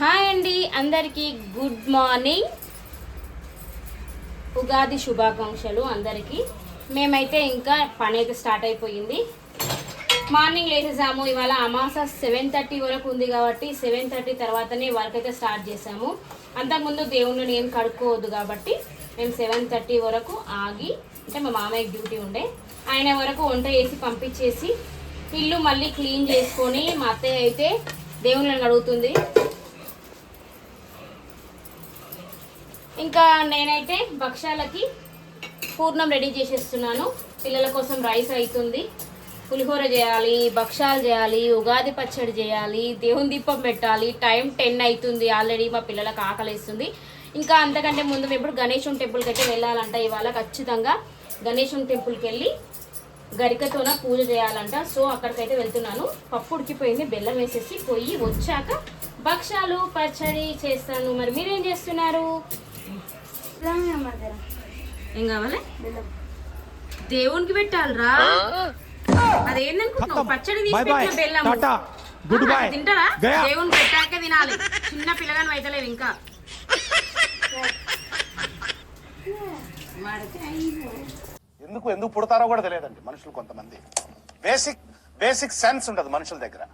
Hi అండి, అందరికీ good morning. Ugadi శుభాకాంక్షలు అందరికీ. మేమైతే ఇంకా పని అయితే స్టార్ట్ అయిపోయింది. మార్నింగ్ లేచేసాము. ఇవాళ అమాస 7:30 వరకు ఉంది కాబట్టి 7:30 తర్వాతనే వర్క్ అయితే స్టార్ట్ చేసాము. అంతకుముందు దేవుణ్ణి ఏం కడుక్కోవద్దు కాబట్టి మేము 7:30 వరకు ఆగి, అంటే మా మామయ్యకి డ్యూటీ ఉండే, ఆయన వరకు వంట చేసి పంపించేసి ఇల్లు మళ్ళీ క్లీన్ చేసుకొని మా అత్తయ్య అయితే దేవుళ్ళని అడుగుతుంది. ఇంకా నేనైతే భక్షాలకి పూర్ణం రెడీ చేసేస్తున్నాను. పిల్లల కోసం రైస్ అవుతుంది, పులిహోర చేయాలి, భక్షాలు చేయాలి, ఉగాది పచ్చడి చేయాలి, దేవుని దీపం పెట్టాలి. టైం 10 అవుతుంది ఆల్రెడీ. మా పిల్లలకు ఆకలిస్తుంది. ఇంకా అంతకంటే ముందు మేము ఇప్పుడు గణేశుని టెంపుల్కి అయితే వెళ్ళాలంట. ఇవాళ ఖచ్చితంగా గణేశుని టెంపుల్కి వెళ్ళి గరికతోన పూజ చేయాలంట. సో అక్కడికైతే వెళ్తున్నాను. పప్పు ఉడికిపోయింది, బెల్లం వేసేసి పోయి వచ్చాక భక్షాలు పచ్చడి చేస్తాను. మరి మీరేం చేస్తున్నారు? ఏం కావాలి? దేవునికి పెట్టాలరా. అదేందనుకుంటున్నావు? పచ్చడి తీసి బెల్లం తింటారా? దేవునికి పెట్టాక తినాలి. చిన్న పిల్లగాని అయితలేవు ఇంకా. ఎందుకు పుడతారో కూడా తెలియదండి మనుషులు. కొంతమంది బేసిక్ సెన్స్ ఉండదు మనుషుల దగ్గర.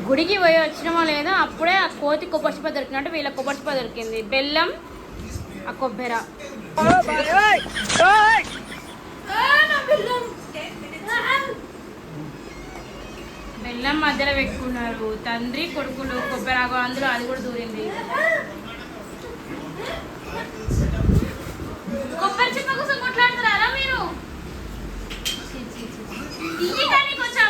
గుడికి పోయి వచ్చినామో లేదో అప్పుడే ఆ కోతి కొబ్బరి చిప్ప దొరికినట్టు వీళ్ళ కొబ్బరి చిప్ప దొరికింది. బెల్లం, ఆ కొబ్బెర. బెల్లం మధ్యలో పెట్టుకున్నారు తండ్రి కొడుకులు. కొబ్బెరాకు అందులో అది కూడా దూరింది. కొబ్బరి చిప్ప కోసం కొట్లాడుతున్నారా మీరు? కొంచెం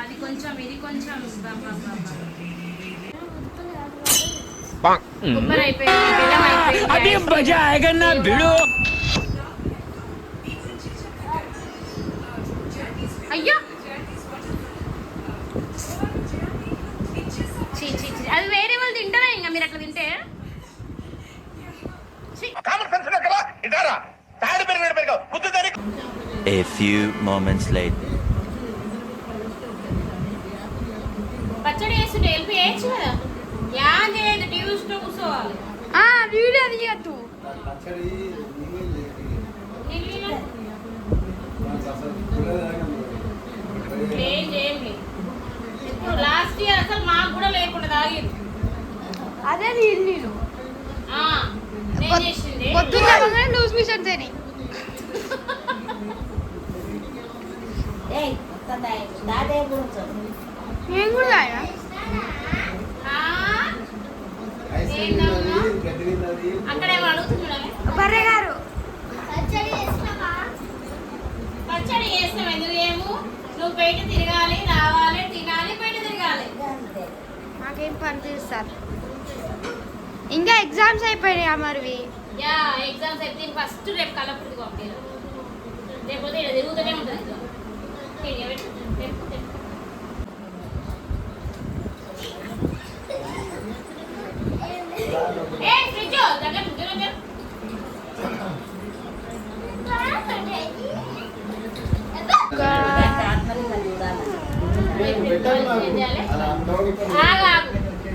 అది కొంచెం ఇది కొంచెం కొబ్బరి అయిపోయింది, బెల్లం అయిపోయింది. అయ్యో అది వేరే వాళ్ళు తింటారా? ఇంకా మీరు అట్లా తింటే A few moments later. పచ్చడి చేస్తుంటే హెల్ప్ చేయొచ్చు కదా. యాన్ చేయదు, టీవీ చూస్తూ కూర్చోవాలి. వీడియో తీయద్దు. ఏం చేయండి. ఇప్పుడు లాస్ట్ ఇయర్ అసలు మాకు కూడా లేకుండా తాగింది. అదే నీళ్ళు నేను చేసింది పొద్దున్న లూజ్ మిషన్స్ అని. నేను కూడా తాగా. అక్కడ ఏమో అడుగుతున్నాడు బర్రె గారు. పచ్చడి చేస్తాం ఎందుకు ఏమో. నువ్వు బయట తిరగాలి, రావాలి, తినాలి, బయట తిరగాలి. నాకేం పని చేస్తారు. ఇంకా ఎగ్జామ్స్ అయిపోయినాయి అమర్వి. యా ఎగ్జామ్స్ అయితే ఫస్ట్ రేపు కలపూర్తికి పంపారు. లేకపోతే ఇలా తిరుగుతూనే ఉంటుంది.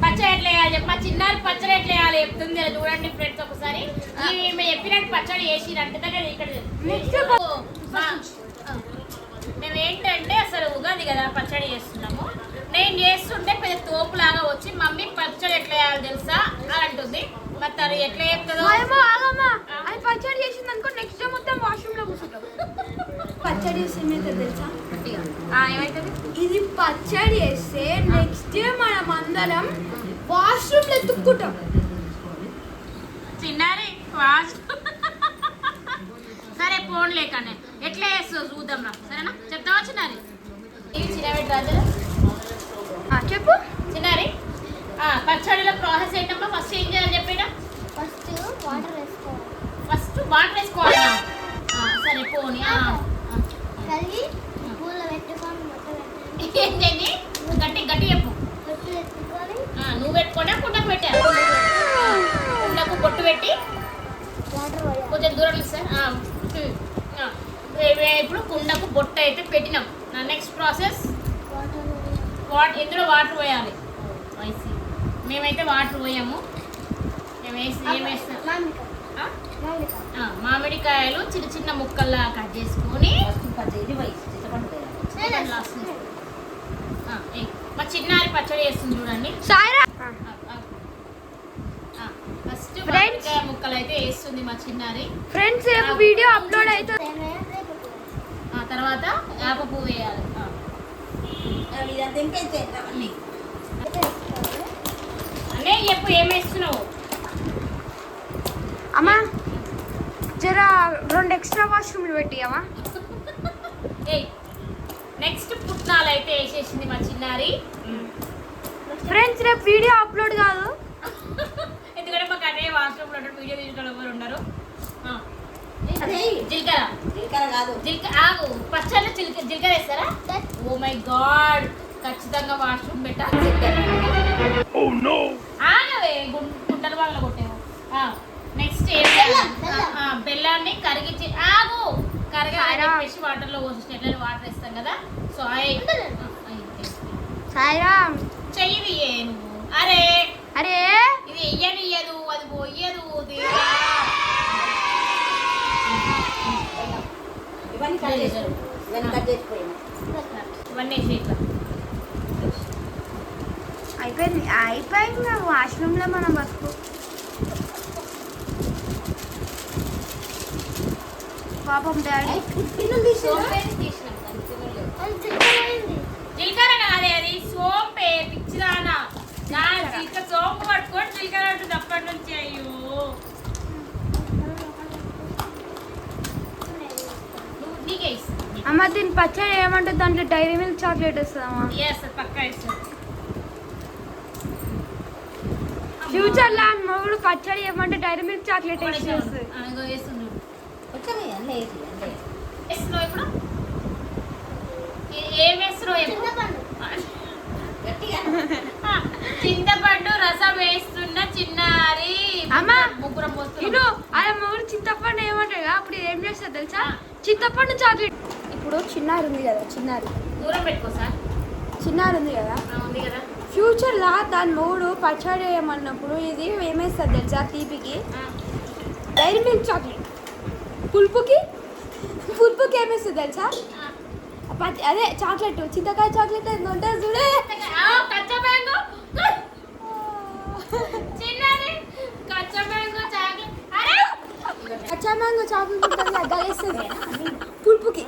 పచ్చడి ఎట్లా వేయాలి చెప్ప. చిన్నారు పచ్చడి ఎట్లా వేయాలి చెప్తుంది. చూడండి ఫ్రెండ్స్ ఒకసారి. మేము చెప్పినట్టు పచ్చడి వేసిరంటే ఇక్కడ మేము ఏంటంటే అసలు ఉగాది కదా పచ్చడి చేస్తున్నాము. నేను చేస్తుంటే పెద్ద తోపులాగా వచ్చి మమ్మీ పచ్చడి ఎట్లా వేయాలి తెలుసా అని అంటుంది. మరి తను ఎట్లా చెప్తుందో. అది పచ్చడి చేసింది అనుకో నెక్స్ట్ డే మొత్తం వాష్రూమ్ లో కూర్చుంటాం. పచ్చడి చేస్తే ఏమైతే తెలుసా? ఏమైతుంది? ఇది పచ్చడి చేస్తే నెక్స్ట్ డే మనం అందరం వాష్రూమ్ లో ఎత్తుక్కుంటాం. చిన్నారి సరే ఫోన్ లేకనే ఎట్లా చేస్తావు చూద్దాం రా. సరేనా చెప్తావా చిన్నారి? చిన్న చెప్పు. చిన్నారి పచ్చడిలో ప్రాసెస్ ఏంటమ్మా? ఫస్ట్ ఏం చేయాలి చెప్పినా? ఫస్ట్ వాటర్ వేసుకోవాలి. ఫస్ట్ వాటర్ వేసుకోవాలా? సరే పోనీ. కడిగి పూలో పెట్టుకొని మొత్తం ఏంటండి గట్టి గట్టి చెప్పు. పొట్టు పెట్టుకొని నువ్వు పెట్టుకోడా కుండకు పెట్టా? కుండకు పొట్టు పెట్టి వాటర్ పోయాలి. కొంచెం దూరం సార్. ఇప్పుడు కుండకు బొట్టు అయితే పెట్టినాం. నెక్స్ట్ ప్రాసెస్ ఇందులో వాటర్ పోయాలి. వైసీ మేమైతే వాటర్ పోయాము. మేము ఏం వేస్తాం? మామిడికాయలు చిన్న చిన్న ముక్కల్లా కట్ చేసుకొని మా చిన్నారి పచ్చడి వేస్తుంది చూడండి. సాయిరా ఫస్ట్ మామిడికాయ ముక్కలు అయితే వేస్తుంది మా చిన్నారి. ఫ్రెండ్స్ రేపు వీడియో అప్లోడ్ అవుతుంది. తర్వాత వేప పువ్వు వేయాలి. అనే చెప్పు ఏం వేస్తున్నావు? అమ్మా జరా 2 ఎక్స్ట్రా వాష్రూమ్లు పెట్టియమ్మా. నెక్స్ట్ పుట్నాలు అయితే వేసేసింది మా చిన్నారి. ఫ్రెండ్స్ రేపు వీడియో అప్లోడ్ కాదు, ఎందుకంటే మాకు అదే వాష్రూమ్లో వీడియో తీసుకొని ఎవరు ఉండరు. జీలకర్ర కాదు, జీలకర్ర ఆగు. పచ్చళ్ళు జీలకర్ర వేస్తారా? ఓ మై గాడ్, ఖచ్చితంగా వాష్రూమ్ పెట్టాలి. ఆగవే గుంటల వాళ్ళ కొట్టేవు. నెక్స్ట్ బెల్లాన్ని కరిగించి కరగేసి వాటర్లో పోసి ఎట్లా వాటర్ వేస్తాం కదా. సో సాయిరామ్ చెయ్యి నువ్వు. అరే అరే ఇది వెయ్యనియ్యదు, అది పోయ్యదు. ఇవన్నీ అయిపోయింది వాష్రూమ్లో మనం బతుకు. పాపం డాడీ జీలకర్ర కాదే అది, సోంపే పిచ్చిరానా. సోంపు పట్టుకొని జీలకర్ర అంటుంది అప్పటి నుంచి. అయ్యో నీకే ఇస్తుంది అమ్మ. దీని పచ్చడి ఏమంటుంది? దాంట్లో డైరీ మిల్క్ చాక్లెట్ వస్తుందమ్మా. పక్కా ఇస్తుంది. ఫ్యూచర్ లో మొగుడు పచ్చడి ఏమంటే డైరీ మిల్క్ చాక్లెట్ వేస్తుంది. ఇప్పుడు ఏం వేస్తున్నావు? చింతపండు రసం వేస్తున్న చిన్నారి. అమ్మా ముగ్గురం ఇటు అలా మొగుడు చింతపండు ఏమంటాడు అప్పుడు ఏం చేస్తారు తెలుసా? చింతపండు చాక్లెట్. ఇప్పుడు చిన్నారి ఉంది కదా, దూరం పెట్టుకో సార్. చిన్నారి ఉంది కదా, ఉంది కదా. ఫ్యూచర్ లా దాని మొగుడు పచ్చడి వేయమన్నప్పుడు ఇది ఏమేస్తుంది తెలుసా? తీపికి డైరీ మిల్క్ చాక్లెట్, పులుపుకి ఏమేస్తుంది తెలుసా? అదే చాక్లెట్, చింతకాయ చాక్లెట్ ఉంటుంది చూడే. కచ్చా మ్యాంగో చిన్నారి, కచ్చా మ్యాంగో చాక్లెట్. అరే కచ్చా మ్యాంగో చాక్లెట్ ఉంటుంది కదా, వేస్తుంది పులుపుకి.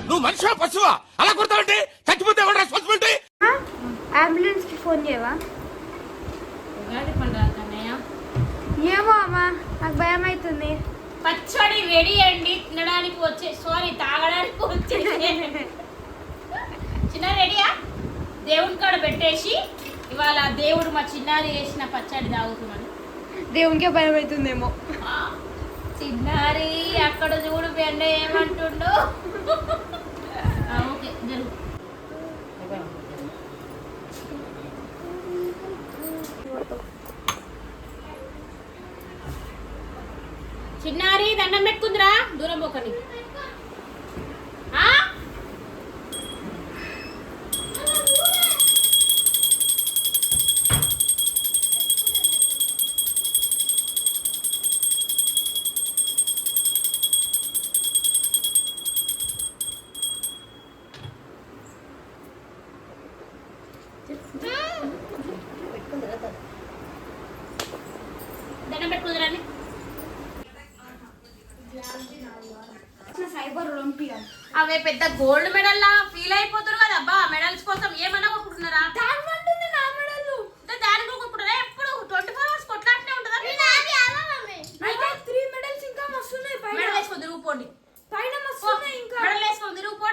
నువ్వు మనిషివా పశువా? అలా కొడతావంటే చచ్చిపోతే ఎవరు రెస్పాన్సిబిలిటీ? అంబులెన్స్ కి ఫోన్ చేయవా? ఉగాది పండుగ కన్నయ్య. ఏమో అమ్మా, నాకు భయం అవుతుంది. పచ్చడి రెడీ అండి, తినడానికి తాగడానికి వచ్చే చిన్న రెడీయా? దేవుని కాడ పెట్టేసి ఇవాళ దేవుడు మా చిన్నారి వేసిన పచ్చడి తాగుతున్నాడు. దేవునికే భయం అవుతుందేమో. చిన్నారి అక్కడ చూడు పెండ ఏమంటుండో. ఓకే జరుగు. చిన్నారి దండం పెట్టుకుందిరా, దూరం పోకండి. దండం పెట్టుకుందిరా. అవే పెద్ద గోల్డ్ మెడల్ లా ఫీల్ అయిపోతారు కదా అబ్బా. మెడల్స్ కోసం ఏమన్నా కొట్టుకుంటున్నారా? దాని కొట్టుకుంటారా? ఎప్పుడు 24 hours కొట్లాటనే ఉంటుందా? మెడల్ వేసుకొని తిరుగుపోండి. మెడల్ వేసుకొని తిరుగుపోండి.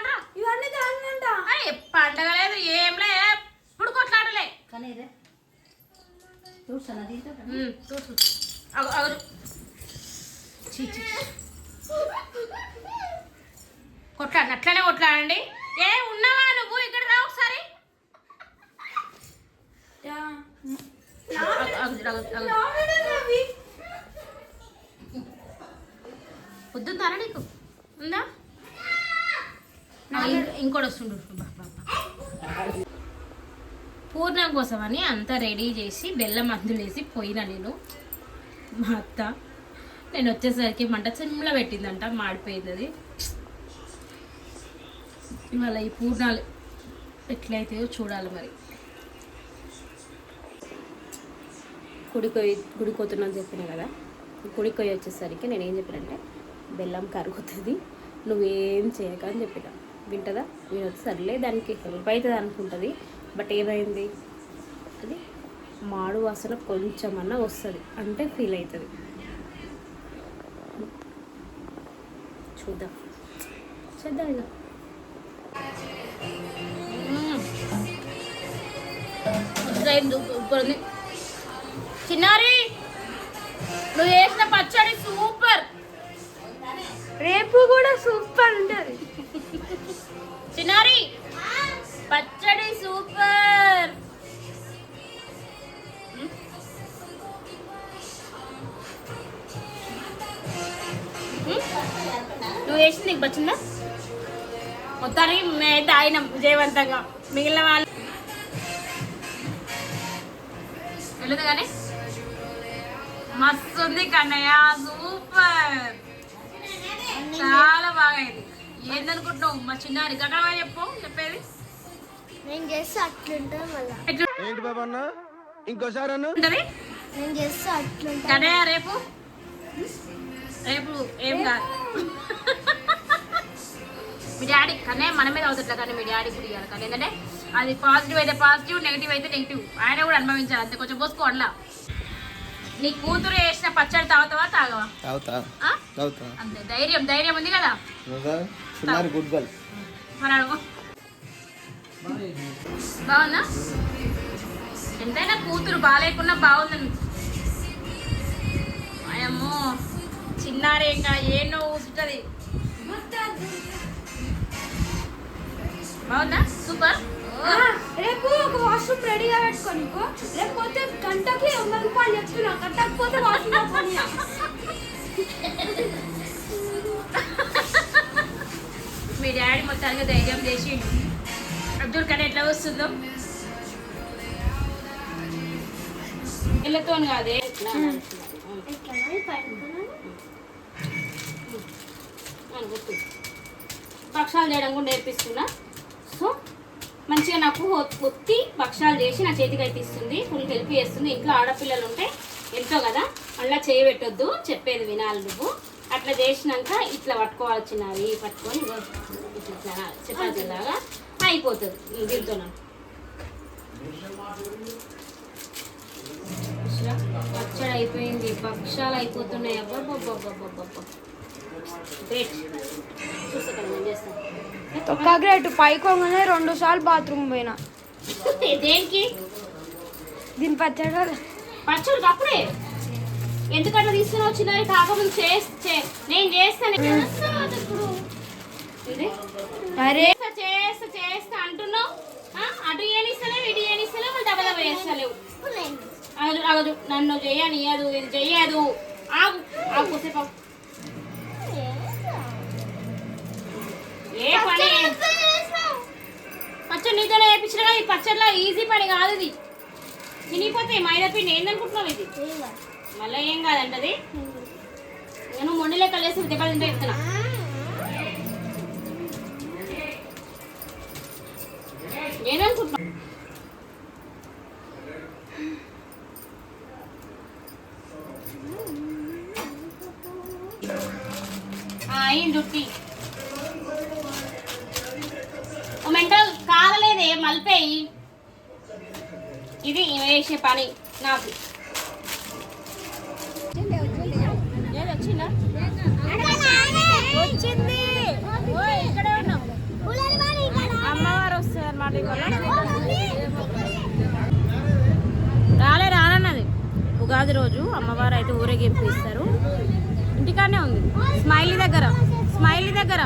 చూసు అగరు కొట్లాడండి, అట్లనే కొట్లాడండి. ఏ ఉన్నావా నువ్వు? ఇక్కడ రా ఒకసారి. పొద్దుందారా నీకు? ఉందా? ఇంకోటి వస్తుండు. పూర్ణం కోసం అని అంతా రెడీ చేసి బెల్లం అందులేసి పోయినా నేను. మా అత్త నేను వచ్చేసరికి మంట చిమ్ములో పెట్టిందంట, మాడిపోయింది అది. ఇవాళ ఈ పూర్ణాలు ఎట్లయితాయో చూడాలి మరి. గుడికోతున్నాను చెప్పిన కదా, గుడికొయ్యి వచ్చేసరికి నేను ఏం చెప్పినంటే బెల్లం కరుగుతుంది, నువ్వేం చేయక అని చెప్పిన. వింటదా? వినొచ్చు, సర్లే దానికి హెల్ప్ అవుతుంది అనుకుంటుంది. బట్ ఏమైంది, అది మాడు వాసన కొంచెమన్నా వస్తుంది అంటే ఫీల్ అవుతుంది. చూద్దాం ఇక. చిన్నారి నువ్వు వేసిన పచ్చడి సూపర్. రేపు కూడా సూపర్ ఉంటుంది. చిన్నారి పచ్చడి సూపర్. నువ్వు వేసి నీకు వచ్చిందా? మొత్తానికి మేమైతే ఆయన విజయవంతంగా, మిగిలిన వాళ్ళు వెళ్ళదు కానీ మస్తు ఉంది కన్నయ్య, సూపర్, చాలా బాగా అయింది. ఏందనుకుంటున్నావు మా చిన్నారి? గట్రా చెప్పు, చెప్పేది నేను చేస్తే అట్లుంటుంది మళ్ళా. ఏంటి బాబా అన్న ఇంకోసారి అన్న ఉంటది నేను చేస్తే అట్లుంటుంది. కన్నయ్య రేపు ఏం కాదు. మీ డాడీ కన్నయ్య మన మీద అవుతుంట్లా, కానీ మీ డాడీ కూడా ఇవ్వాలి. కానీ ఏంటంటే అది పాజిటివ్ అయితే పాజిటివ్, నెగిటివ్ అయితే నెగిటివ్, ఆయన కూడా అనుభవించాలి అంతే. కొంచెం పోసుకో అట్లా. నీ కూతురు వేసిన పచ్చడి తాగుతావా? తాగవా? అంతే. ధైర్యం ఉంది కదా. మరి అడుగు. బాగుందా? ఎంతైనా కూతురు బాగాలేకున్నా బాగుందని. అమ్మో చిన్నారే ఇంకా ఏనో ఊసుతుంది. బాగుందా? సూపర్. రేపు ఒక వాష్రూమ్ రెడీగా పెట్టుకోనికో, లేకపోతే గంటకి 100 రూపాయలు చెప్తున్నా, కట్టకపోతే వాష్రూమ్ కొని. మీ డాడీ మొత్తానికి ధైర్యం చేసి అబ్దుల్ కానీ ఎట్లా వస్తుందో ఇళ్ళతో కాదే. భక్షాలు చేయడం కూడా నేర్పిస్తున్నా. సో మంచిగా నాకు ఒత్తి భక్షాలు చేసి నా చేతికి అయితే ఇస్తుంది, ఫుల్ హెల్ప్ చేస్తుంది. ఇంట్లో ఆడపిల్లలు ఉంటే ఎంతో కదా, అలా చేయబెట్టొద్దు, చెప్పేది వినాలి నువ్వు. అట్లా చేసినాక ఇట్లా పట్టుకోవాలి, చిన్నది పట్టుకొని ఇట్లా చపాతీలాగా అయిపోతుంది. దీంతో పచ్చడి అయిపోయింది, భక్షాలు అయిపోతున్నాయి. అబ్బబ్బబ్బబ్బబ్బబ్బ గ్రేట్. చూస్తా కదా నేను చేస్తాను. ఒక్క గ్రేట్ పైకోగానే 2 సార్లు బాత్రూమ్ పోయినా. దేనికి? దీని పచ్చడి అప్పుడే ఎందుకంటే తీసుకుని వచ్చిన కాకముందు నేను చేస్తాను. చేస్తా అంటున్నావు, అటు ఏనిస్తలేవు, ఇటు ఏనిస్తలేవు, వాళ్ళు డబ్బల వేస్తలేవు. అగదు నన్ను చెయ్యనియదు, ఇది చెయ్యదు. ఆగుసేపు ఏ పని పచ్చడి నీతోనే వేయించిన కదా. ఈ పచ్చడిలా ఈజీ పని కాదు, ఇది తినిపోతాయి. మైదా పిండి ఏందనుకుంటున్నావు? ఇది మళ్ళీ ఏం కాదంటది. నేను మొండి లెక్కలు వేసి దెబ్బలు తింటే చెప్తున్నా. నేననుకుంటున్నా అయింది. మెంటల్ కాలలేదే మలిపేయి. ఇది వేసే పని నాకు. వచ్చింది ఇక్కడే ఉన్నాం. అమ్మవారు వస్తుంది అన్నమాట. రానన్నది ఉగాది రోజు అమ్మవారు అయితే ఊరేగింపు ఇస్తారు. ఇంటికాడనే ఉంది స్మైలీ దగ్గర